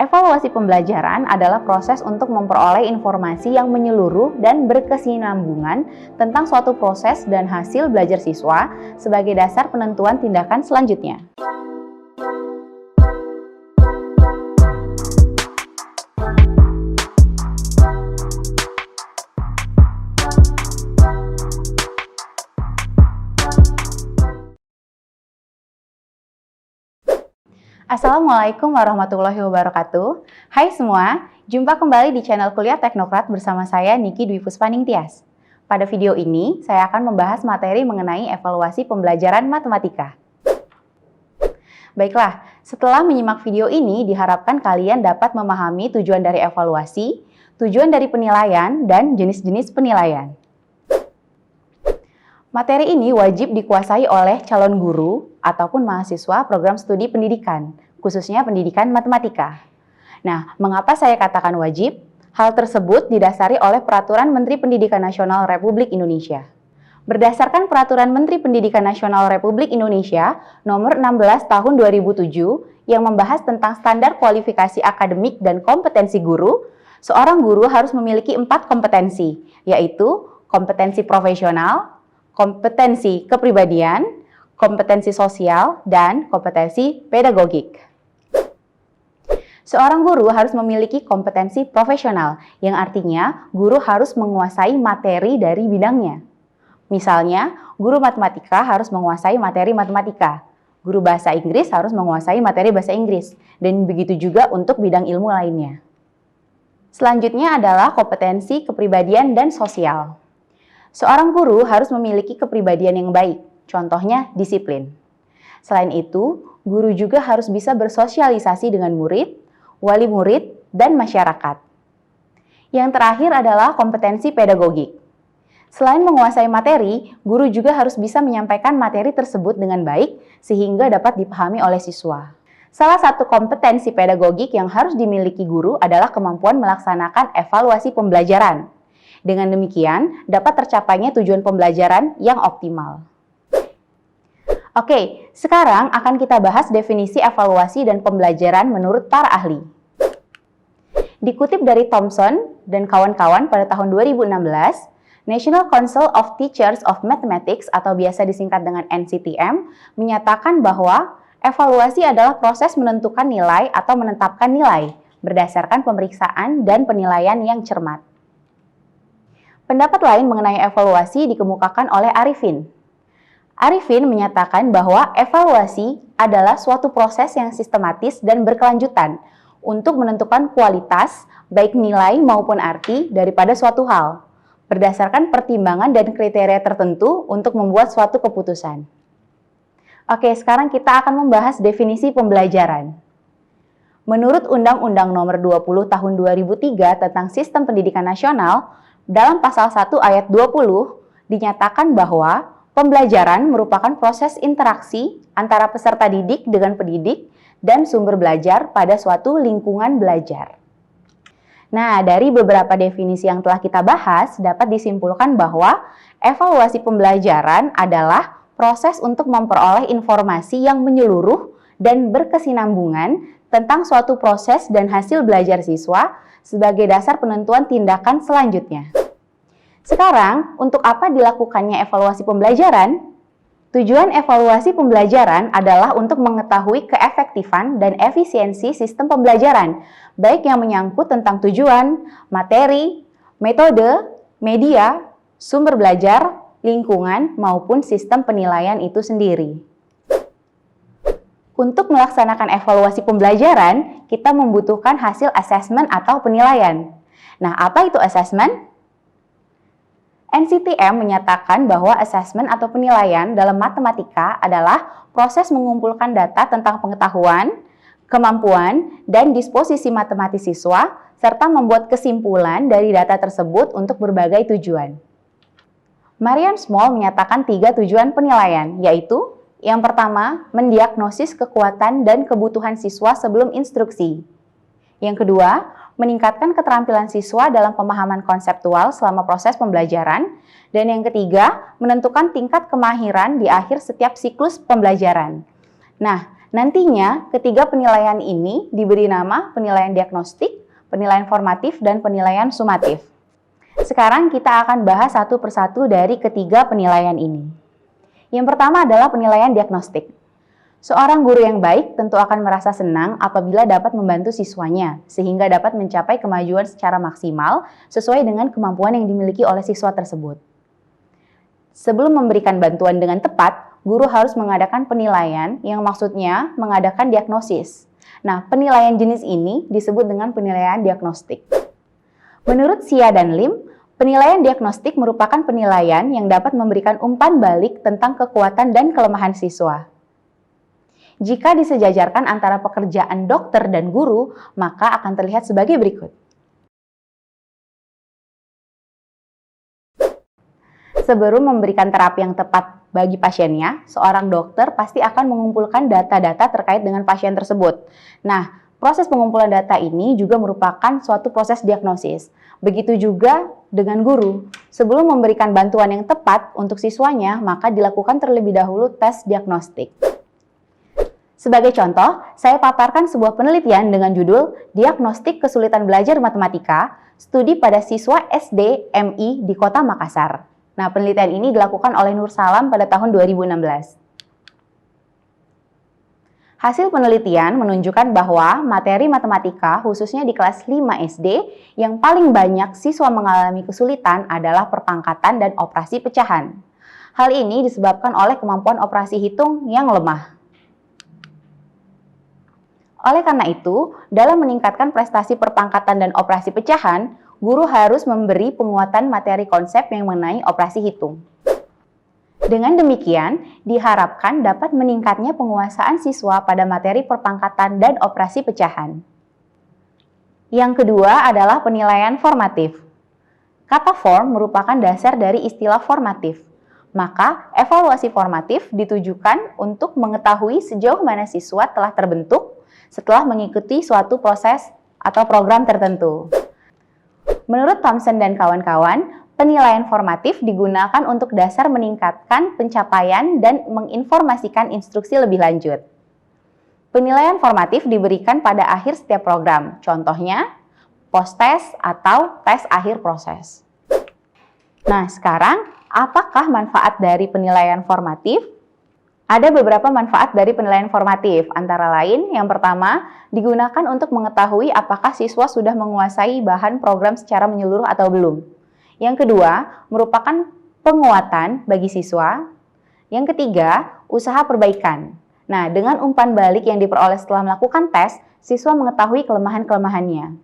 Evaluasi pembelajaran adalah proses untuk memperoleh informasi yang menyeluruh dan berkesinambungan tentang suatu proses dan hasil belajar siswa sebagai dasar penentuan tindakan selanjutnya. Assalamualaikum warahmatullahi wabarakatuh. Hai semua, jumpa kembali di channel Kuliah Teknokrat bersama saya Niki Dwi Puspaningtyas. Pada video ini, saya akan membahas materi mengenai evaluasi pembelajaran matematika. Baiklah, setelah menyimak video ini, diharapkan kalian dapat memahami tujuan dari evaluasi, tujuan dari penilaian, dan jenis-jenis penilaian. Materi ini wajib dikuasai oleh calon guru ataupun mahasiswa program studi pendidikan, khususnya pendidikan matematika. Nah, mengapa saya katakan wajib? Hal tersebut didasari oleh Peraturan Menteri Pendidikan Nasional Republik Indonesia. Berdasarkan Peraturan Menteri Pendidikan Nasional Republik Indonesia Nomor 16 Tahun 2007 yang membahas tentang standar kualifikasi akademik dan kompetensi guru, seorang guru harus memiliki 4 kompetensi, yaitu kompetensi profesional, kompetensi kepribadian, kompetensi sosial, dan kompetensi pedagogik. Seorang guru harus memiliki kompetensi profesional, yang artinya guru harus menguasai materi dari bidangnya. Misalnya, guru matematika harus menguasai materi matematika, guru bahasa Inggris harus menguasai materi bahasa Inggris, dan begitu juga untuk bidang ilmu lainnya. Selanjutnya adalah kompetensi kepribadian dan sosial. Seorang guru harus memiliki kepribadian yang baik, contohnya disiplin. Selain itu, guru juga harus bisa bersosialisasi dengan murid, wali murid, dan masyarakat. Yang terakhir adalah kompetensi pedagogik. Selain menguasai materi, guru juga harus bisa menyampaikan materi tersebut dengan baik sehingga dapat dipahami oleh siswa. Salah satu kompetensi pedagogik yang harus dimiliki guru adalah kemampuan melaksanakan evaluasi pembelajaran. Dengan demikian, dapat tercapainya tujuan pembelajaran yang optimal. Oke, sekarang akan kita bahas definisi evaluasi dan pembelajaran menurut para ahli. Dikutip dari Thomson dan kawan-kawan pada tahun 2016, National Council of Teachers of Mathematics atau biasa disingkat dengan NCTM menyatakan bahwa evaluasi adalah proses menentukan nilai atau menetapkan nilai berdasarkan pemeriksaan dan penilaian yang cermat. Pendapat lain mengenai evaluasi dikemukakan oleh Arifin. Arifin menyatakan bahwa evaluasi adalah suatu proses yang sistematis dan berkelanjutan untuk menentukan kualitas, baik nilai maupun arti daripada suatu hal, berdasarkan pertimbangan dan kriteria tertentu untuk membuat suatu keputusan. Oke, sekarang kita akan membahas definisi pembelajaran. Menurut Undang-Undang Nomor 20 Tahun 2003 tentang Sistem Pendidikan Nasional, dalam pasal 1 ayat 20 dinyatakan bahwa pembelajaran merupakan proses interaksi antara peserta didik dengan pendidik dan sumber belajar pada suatu lingkungan belajar. Nah, dari beberapa definisi yang telah kita bahas, dapat disimpulkan bahwa evaluasi pembelajaran adalah proses untuk memperoleh informasi yang menyeluruh dan berkesinambungan tentang suatu proses dan hasil belajar siswa sebagai dasar penentuan tindakan selanjutnya. Sekarang, untuk apa dilakukannya evaluasi pembelajaran? Tujuan evaluasi pembelajaran adalah untuk mengetahui keefektifan dan efisiensi sistem pembelajaran, baik yang menyangkut tentang tujuan, materi, metode, media, sumber belajar, lingkungan, maupun sistem penilaian itu sendiri. Untuk melaksanakan evaluasi pembelajaran, kita membutuhkan hasil asesmen atau penilaian. Nah, apa itu asesmen? NCTM menyatakan bahwa asesmen atau penilaian dalam matematika adalah proses mengumpulkan data tentang pengetahuan, kemampuan, dan disposisi matematis siswa, serta membuat kesimpulan dari data tersebut untuk berbagai tujuan. Marian Small menyatakan 3 tujuan penilaian, yaitu yang pertama, mendiagnosis kekuatan dan kebutuhan siswa sebelum instruksi. Yang kedua, meningkatkan keterampilan siswa dalam pemahaman konseptual selama proses pembelajaran. Dan yang ketiga, menentukan tingkat kemahiran di akhir setiap siklus pembelajaran. Nah, Nantinya, ketiga penilaian ini diberi nama penilaian diagnostik, penilaian formatif, dan penilaian sumatif. Sekarang kita akan bahas satu persatu dari ketiga penilaian ini. Yang pertama adalah penilaian diagnostik. Seorang guru yang baik tentu akan merasa senang apabila dapat membantu siswanya, sehingga dapat mencapai kemajuan secara maksimal sesuai dengan kemampuan yang dimiliki oleh siswa tersebut. Sebelum memberikan bantuan dengan tepat, guru harus mengadakan penilaian yang maksudnya mengadakan diagnosis. Nah, penilaian jenis ini disebut dengan penilaian diagnostik. Menurut Xia dan Lim, penilaian diagnostik merupakan penilaian yang dapat memberikan umpan balik tentang kekuatan dan kelemahan siswa. Jika disejajarkan antara pekerjaan dokter dan guru, maka akan terlihat sebagai berikut. Sebelum memberikan terapi yang tepat bagi pasiennya, seorang dokter pasti akan mengumpulkan data-data terkait dengan pasien tersebut. Nah, proses pengumpulan data ini juga merupakan suatu proses diagnosis. Begitu juga dengan guru. Sebelum memberikan bantuan yang tepat untuk siswanya, maka dilakukan terlebih dahulu tes diagnostik. Sebagai contoh, saya paparkan sebuah penelitian dengan judul Diagnostik Kesulitan Belajar Matematika, studi pada siswa SD MI di Kota Makassar. Nah, penelitian ini dilakukan oleh Nur Salam pada tahun 2016. Hasil penelitian menunjukkan bahwa materi matematika, khususnya di kelas 5 SD, yang paling banyak siswa mengalami kesulitan adalah perpangkatan dan operasi pecahan. Hal ini disebabkan oleh kemampuan operasi hitung yang lemah. Oleh karena itu, dalam meningkatkan prestasi perpangkatan dan operasi pecahan, guru harus memberi penguatan materi konsep yang mengenai operasi hitung. Dengan demikian, diharapkan dapat meningkatnya penguasaan siswa pada materi perpangkatan dan operasi pecahan. Yang kedua adalah penilaian formatif. Kata form merupakan dasar dari istilah formatif. Maka, evaluasi formatif ditujukan untuk mengetahui sejauh mana siswa telah terbentuk setelah mengikuti suatu proses atau program tertentu. Menurut Thomson dan kawan-kawan, penilaian formatif digunakan untuk dasar meningkatkan pencapaian dan menginformasikan instruksi lebih lanjut. Penilaian formatif diberikan pada akhir setiap program, contohnya post-test atau tes akhir proses. Nah, sekarang apakah manfaat dari penilaian formatif? Ada beberapa manfaat dari penilaian formatif, antara lain yang pertama, digunakan untuk mengetahui apakah siswa sudah menguasai bahan program secara menyeluruh atau belum. Yang kedua, merupakan penguatan bagi siswa. Yang ketiga, usaha perbaikan. Nah, dengan umpan balik yang diperoleh setelah melakukan tes, siswa mengetahui kelemahan-kelemahannya.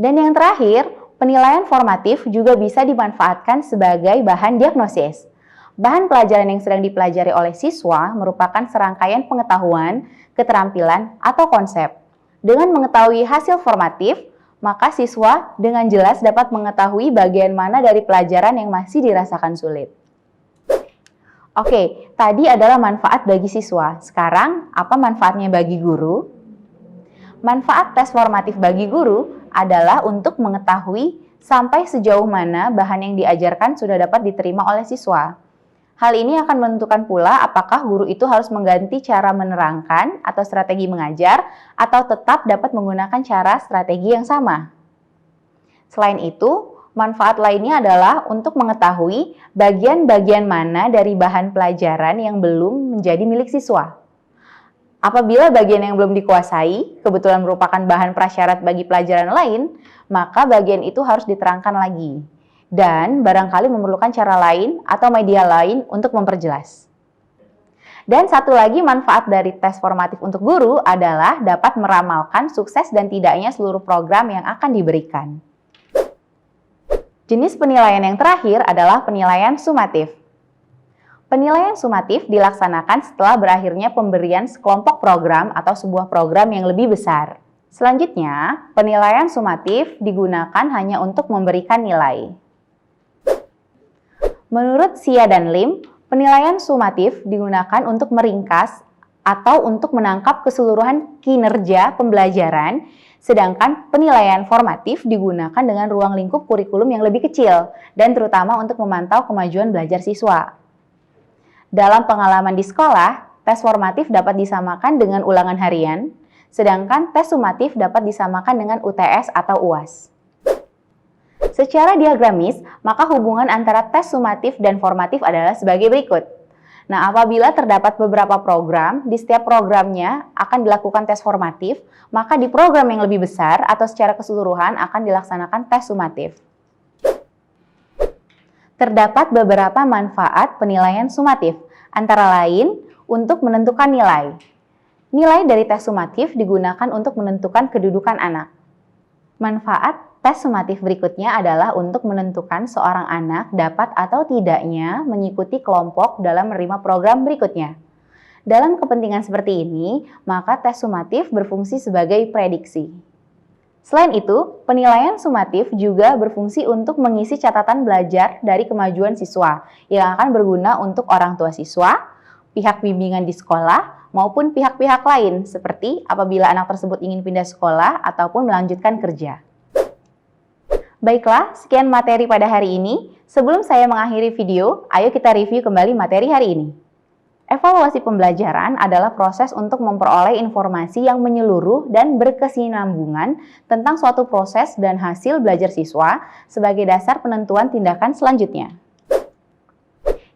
Dan yang terakhir, penilaian formatif juga bisa dimanfaatkan sebagai bahan diagnosis. Bahan pelajaran yang sedang dipelajari oleh siswa merupakan serangkaian pengetahuan, keterampilan, atau konsep. Dengan mengetahui hasil formatif, maka siswa dengan jelas dapat mengetahui bagian mana dari pelajaran yang masih dirasakan sulit. Oke, tadi adalah manfaat bagi siswa. Sekarang, apa manfaatnya bagi guru? Manfaat tes formatif bagi guru adalah untuk mengetahui sampai sejauh mana bahan yang diajarkan sudah dapat diterima oleh siswa. Hal ini akan menentukan pula apakah guru itu harus mengganti cara menerangkan atau strategi mengajar atau tetap dapat menggunakan cara strategi yang sama. Selain itu, manfaat lainnya adalah untuk mengetahui bagian-bagian mana dari bahan pelajaran yang belum menjadi milik siswa. Apabila bagian yang belum dikuasai kebetulan merupakan bahan prasyarat bagi pelajaran lain, maka bagian itu harus diterangkan lagi. Dan barangkali memerlukan cara lain atau media lain untuk memperjelas. Dan satu lagi manfaat dari tes formatif untuk guru adalah dapat meramalkan sukses dan tidaknya seluruh program yang akan diberikan. Jenis penilaian yang terakhir adalah penilaian sumatif. Penilaian sumatif dilaksanakan setelah berakhirnya pemberian sekelompok program atau sebuah program yang lebih besar. Selanjutnya, penilaian sumatif digunakan hanya untuk memberikan nilai. Menurut Xia dan Lim, penilaian sumatif digunakan untuk meringkas atau untuk menangkap keseluruhan kinerja pembelajaran, sedangkan penilaian formatif digunakan dengan ruang lingkup kurikulum yang lebih kecil dan terutama untuk memantau kemajuan belajar siswa. Dalam pengalaman di sekolah, tes formatif dapat disamakan dengan ulangan harian, sedangkan tes sumatif dapat disamakan dengan UTS atau UAS. Secara diagramis, maka hubungan antara tes sumatif dan formatif adalah sebagai berikut. Nah, apabila terdapat beberapa program, di setiap programnya akan dilakukan tes formatif, maka di program yang lebih besar atau secara keseluruhan akan dilaksanakan tes sumatif. Terdapat beberapa manfaat penilaian sumatif, antara lain untuk menentukan nilai. Nilai dari tes sumatif digunakan untuk menentukan kedudukan anak. Manfaat tes sumatif berikutnya adalah untuk menentukan seorang anak dapat atau tidaknya mengikuti kelompok dalam menerima program berikutnya. Dalam kepentingan seperti ini, maka tes sumatif berfungsi sebagai prediksi. Selain itu, penilaian sumatif juga berfungsi untuk mengisi catatan belajar dari kemajuan siswa yang akan berguna untuk orang tua siswa, pihak bimbingan di sekolah, maupun pihak-pihak lain seperti apabila anak tersebut ingin pindah sekolah ataupun melanjutkan kerja. Baiklah, sekian materi pada hari ini. Sebelum saya mengakhiri video, ayo kita review kembali materi hari ini. Evaluasi pembelajaran adalah proses untuk memperoleh informasi yang menyeluruh dan berkesinambungan tentang suatu proses dan hasil belajar siswa sebagai dasar penentuan tindakan selanjutnya.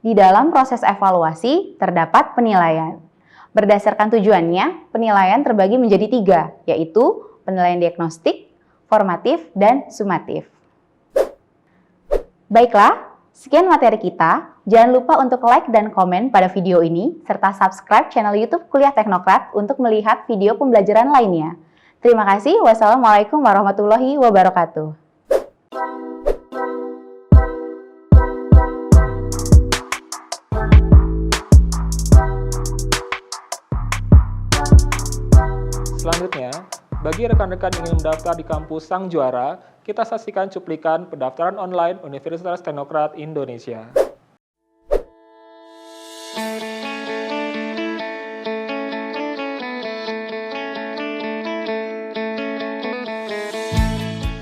Di dalam proses evaluasi, terdapat penilaian. Berdasarkan tujuannya, penilaian terbagi menjadi 3, yaitu penilaian diagnostik, formatif, dan sumatif. Baiklah, sekian materi kita. Jangan lupa untuk like dan komen pada video ini, serta subscribe channel YouTube Kuliah Teknokrat untuk melihat video pembelajaran lainnya. Terima kasih. Wassalamualaikum warahmatullahi wabarakatuh. Selanjutnya, bagi rekan-rekan yang ingin mendaftar di kampus Sang Juara, kita saksikan cuplikan pendaftaran online Universitas Teknokrat Indonesia.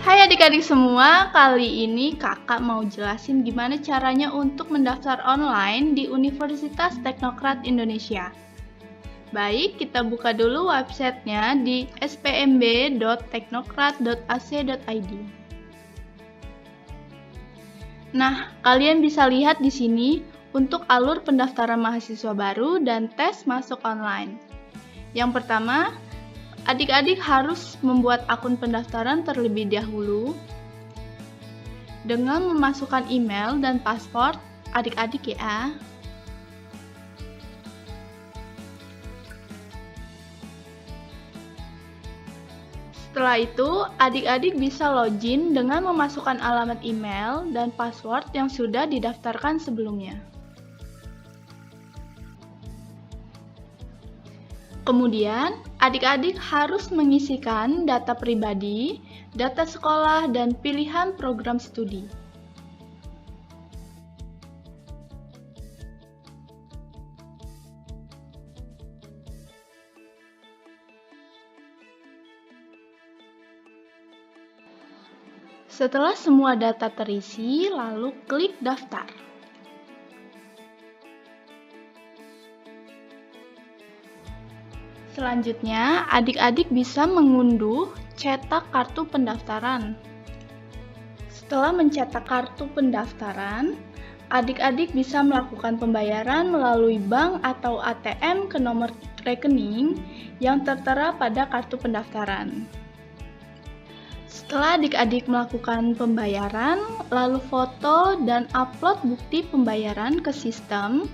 Hai adik-adik semua, kali ini kakak mau jelasin gimana caranya untuk mendaftar online di Universitas Teknokrat Indonesia. Baik, kita buka dulu websitenya di spmb.teknokrat.ac.id. Nah, kalian bisa lihat di sini untuk alur pendaftaran mahasiswa baru dan tes masuk online. Yang pertama, adik-adik harus membuat akun pendaftaran terlebih dahulu dengan memasukkan email dan password adik-adik ya. Setelah itu, adik-adik bisa login dengan memasukkan alamat email dan password yang sudah didaftarkan sebelumnya. Kemudian, adik-adik harus mengisikan data pribadi, data sekolah, dan pilihan program studi. Setelah semua data terisi, lalu klik daftar. Selanjutnya, adik-adik bisa mengunduh cetak kartu pendaftaran. Setelah mencetak kartu pendaftaran, adik-adik bisa melakukan pembayaran melalui bank atau ATM ke nomor rekening yang tertera pada kartu pendaftaran. Setelah adik-adik melakukan pembayaran, lalu foto dan upload bukti pembayaran ke sistem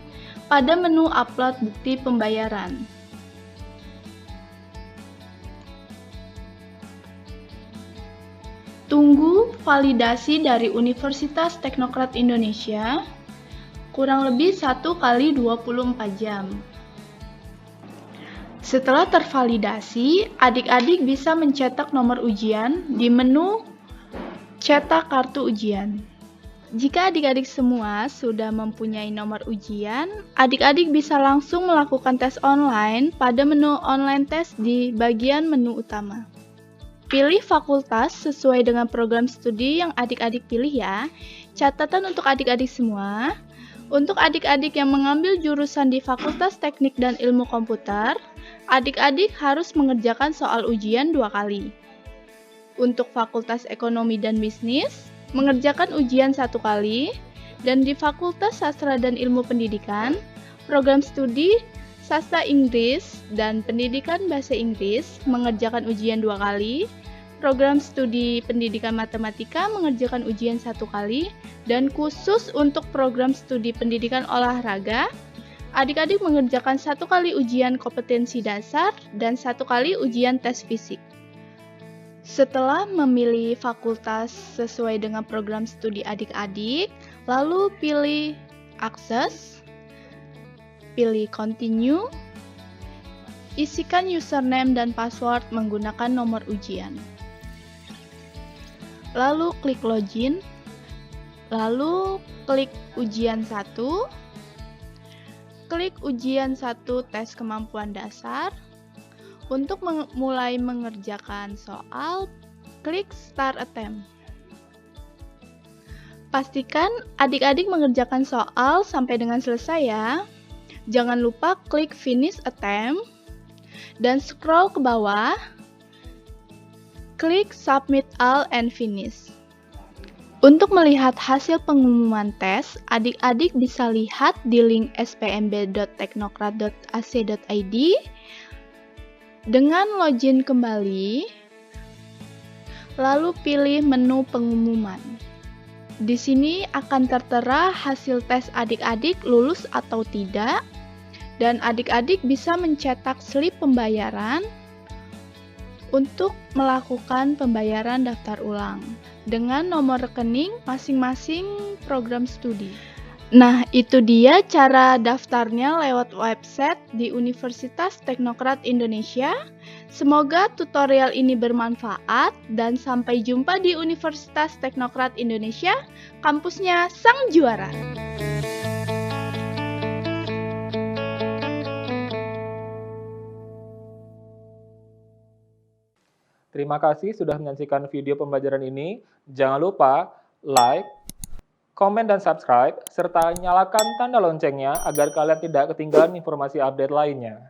pada menu upload bukti pembayaran. Tunggu validasi dari Universitas Teknokrat Indonesia kurang lebih 1 kali 24 jam. Setelah tervalidasi, adik-adik bisa mencetak nomor ujian di menu cetak kartu ujian. Jika adik-adik semua sudah mempunyai nomor ujian, adik-adik bisa langsung melakukan tes online pada menu online test di bagian menu utama. Pilih fakultas sesuai dengan program studi yang adik-adik pilih ya. Catatan untuk adik-adik semua, Untuk adik-adik yang mengambil jurusan di Fakultas Teknik dan Ilmu Komputer, adik-adik harus mengerjakan soal ujian 2 kali. Untuk Fakultas Ekonomi dan Bisnis, mengerjakan ujian 1 kali, dan di Fakultas Sastra dan Ilmu Pendidikan, program studi Sastra Inggris dan Pendidikan Bahasa Inggris mengerjakan ujian 2 kali, program studi Pendidikan Matematika mengerjakan ujian 1 kali, dan khusus untuk program studi Pendidikan Olahraga, adik-adik mengerjakan 1 kali ujian kompetensi dasar dan 1 kali ujian tes fisik. Setelah memilih fakultas sesuai dengan program studi adik-adik, lalu pilih akses, pilih continue, isikan username dan password menggunakan nomor ujian. Lalu klik login, lalu klik ujian 1, klik ujian 1 tes kemampuan dasar. Untuk mulai mengerjakan soal, klik Start Attempt. Pastikan adik-adik mengerjakan soal sampai dengan selesai ya. Jangan lupa klik Finish Attempt dan scroll ke bawah. Klik Submit All and Finish. Untuk melihat hasil pengumuman tes, adik-adik bisa lihat di link spmb.teknokrat.ac.id. Dengan login kembali, lalu pilih menu pengumuman. Di sini akan tertera hasil tes adik-adik lulus atau tidak, dan adik-adik bisa mencetak slip pembayaran untuk melakukan pembayaran daftar ulang dengan nomor rekening masing-masing program studi. Nah, itu dia cara daftarnya lewat website di Universitas Teknokrat Indonesia. Semoga tutorial ini bermanfaat dan sampai jumpa di Universitas Teknokrat Indonesia, kampusnya Sang Juara. Terima kasih sudah menyaksikan video pembelajaran ini. Jangan lupa like, komen dan subscribe, serta nyalakan tanda loncengnya agar kalian tidak ketinggalan informasi update lainnya.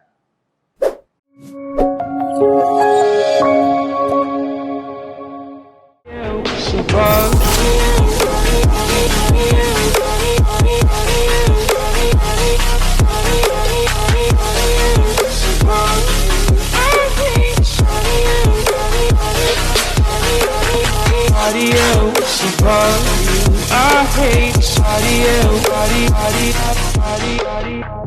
I hate body.